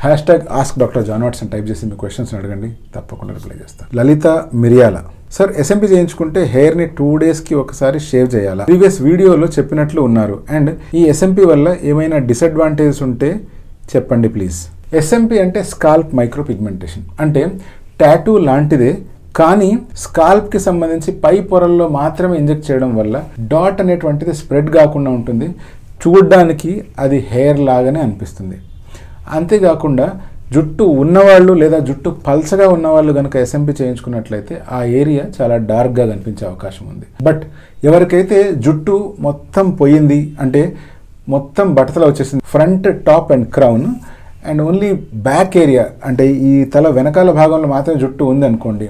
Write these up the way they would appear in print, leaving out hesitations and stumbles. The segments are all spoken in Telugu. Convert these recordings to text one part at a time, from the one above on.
#AskDrJohnWatson టైప్ చేసి మీ క్వశ్చన్స్ అడగండి, తప్పకుండా రిప్లై చేస్తాను. లలిత మిరియాల, సార్ ఎస్ఎంపీ చేయించుకుంటే హెయిర్ని 2 డేస్కి ఒకసారి షేవ్ చేయాలా? ప్రీవియస్ వీడియోలో చెప్పినట్లు ఉన్నారు. అండ్ ఈ ఎస్ఎంపీ వల్ల ఏమైనా డిసడ్వాంటేజెస్ ఉంటే చెప్పండి ప్లీజ్. ఎస్ఎంపీ అంటే స్కాల్ప్ మైక్రో పిగ్మెంటేషన్, అంటే టాటూ లాంటిదే కానీ స్కాల్ప్కి సంబంధించి పై పొరల్లో మాత్రమే ఇంజెక్ట్ చేయడం వల్ల డాట్ అనేటువంటిది స్ప్రెడ్ కాకుండా ఉంటుంది, చూడడానికి అది హెయిర్ లాగానే అనిపిస్తుంది. అంతేకాకుండా జుట్టు ఉన్నవాళ్ళు లేదా జుట్టు పల్చగా ఉన్నవాళ్ళు కనుక ఎస్ఎంపీ చేయించుకున్నట్లయితే ఆ ఏరియా చాలా డార్క్గా కనిపించే అవకాశం ఉంది. బట్ ఎవరికైతే జుట్టు మొత్తం పోయింది, అంటే మొత్తం బట్టతల వచ్చేసింది, front, top and crown and only back area, అంటే ఈ తల వెనకాల భాగంలో మాత్రమే జుట్టు ఉంది అనుకోండి,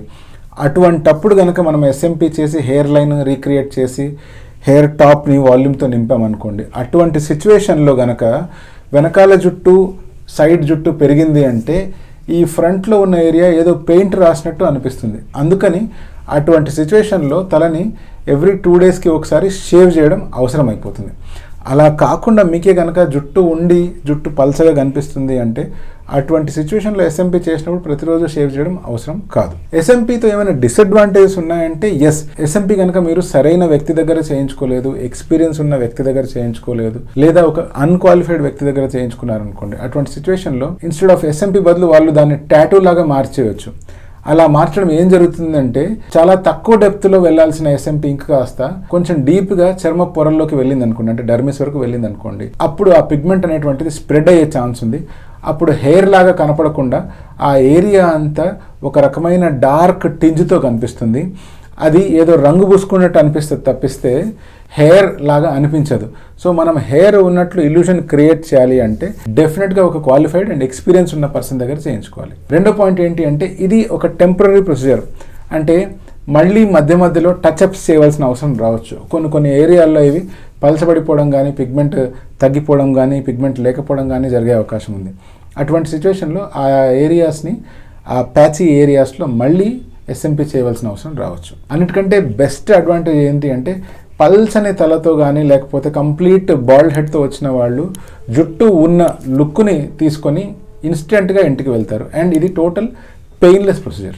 అటువంటప్పుడు కనుక మనం ఎస్ఎంపీ చేసి హెయిర్ లైన్ రీక్రియేట్ చేసి హెయిర్ టాప్ని వాల్యూమ్తో నింపామనుకోండి, అటువంటి సిచ్యువేషన్లో కనుక వెనకాల జుట్టు సైడ్ జుట్టు పెరిగింది అంటే ఈ ఫ్రంట్లో ఉన్న ఏరియా ఏదో పెయింట్ రాసినట్టు అనిపిస్తుంది. అందుకని అటువంటి సిచ్యువేషన్లో తలని ఎవ్రీ 2 డేస్కి ఒకసారి షేవ్ చేయడం అవసరం అయిపోతుంది. అలా కాకుండా మీకే కనుక జుట్టు ఉండి జుట్టు పల్చగా కనిపిస్తుంది అంటే అటువంటి సిచ్యువేషన్లో ఎస్ఎంపీ చేసినప్పుడు ప్రతిరోజు షేవ్ చేయడం అవసరం కాదు. ఎస్ఎంపీతో ఏమైనా డిసడ్వాంటేజెస్ ఉన్నాయంటే ఎస్, ఎస్ఎంపీ కనుక మీరు సరైన వ్యక్తి దగ్గర చేయించుకోలేదు, ఎక్స్పీరియన్స్ ఉన్న వ్యక్తి దగ్గర చేయించుకోలేదు, లేదా ఒక అన్క్వాలిఫైడ్ వ్యక్తి దగ్గర చేయించుకున్నారనుకోండి, అటువంటి సిచ్యువేషన్లో ఇన్స్టెడ్ ఆఫ్ ఎస్ఎంపీ బదులు వాళ్ళు దాన్ని టాటూ లాగా మార్చేయచ్చు. అలా మార్చడం ఏం జరుగుతుందంటే చాలా తక్కువ డెప్త్లో వెళ్లాల్సిన ఎస్ఎంపీ ఇంక్ కాస్త కొంచెం డీప్గా చర్మ పొరల్లోకి వెళ్ళింది అనుకోండి, అంటే డర్మిస్ వరకు వెళ్ళింది అనుకోండి, అప్పుడు ఆ పిగ్మెంట్ అనేటువంటిది స్ప్రెడ్ అయ్యే ఛాన్స్ ఉంది. అప్పుడు హెయిర్ లాగా కనపడకుండా ఆ ఏరియా అంతా ఒక రకమైన డార్క్ టింజ్తో కనిపిస్తుంది. అది ఏదో రంగు పూసుకున్నట్టు అనిపిస్తుంది తప్పిస్తే హెయిర్ లాగా అనిపించదు. సో మనం హెయిర్ ఉన్నట్లు ఇల్యూషన్ క్రియేట్ చేయాలి అంటే డెఫినెట్గా ఒక క్వాలిఫైడ్ అండ్ ఎక్స్పీరియన్స్ ఉన్న పర్సన్ దగ్గర చేయించుకోవాలి. రెండో పాయింట్ ఏంటి అంటే ఇది ఒక టెంపరరీ ప్రొసీజర్, అంటే మళ్ళీ మధ్య మధ్యలో టచ్అప్స్ చేయవలసిన అవసరం రావచ్చు. కొన్ని ఏరియాల్లో ఇవి పలచబడిపోవడం కానీ, పిగ్మెంట్ తగ్గిపోవడం కానీ, పిగ్మెంట్ లేకపోవడం కానీ జరిగే అవకాశం ఉంది. అటువంటి సిచ్యువేషన్లో ఆ ఏరియాస్ని, ఆ ప్యాచీ ఏరియాస్లో మళ్ళీ ఎస్ఎంపీ చేయవలసిన అవసరం రావచ్చు. అన్నిటికంటే బెస్ట్ అడ్వాంటేజ్ ఏంటి అంటే పల్చని తలతో కానీ లేకపోతే కంప్లీట్ బాల్డ్ హెడ్తో వచ్చిన వాళ్ళు జుట్టు ఉన్న లుక్ని తీసుకొని ఇన్స్టెంట్గా ఇంటికి వెళ్తారు. అండ్ ఇది టోటల్ పెయిన్లెస్ ప్రొసీజర్.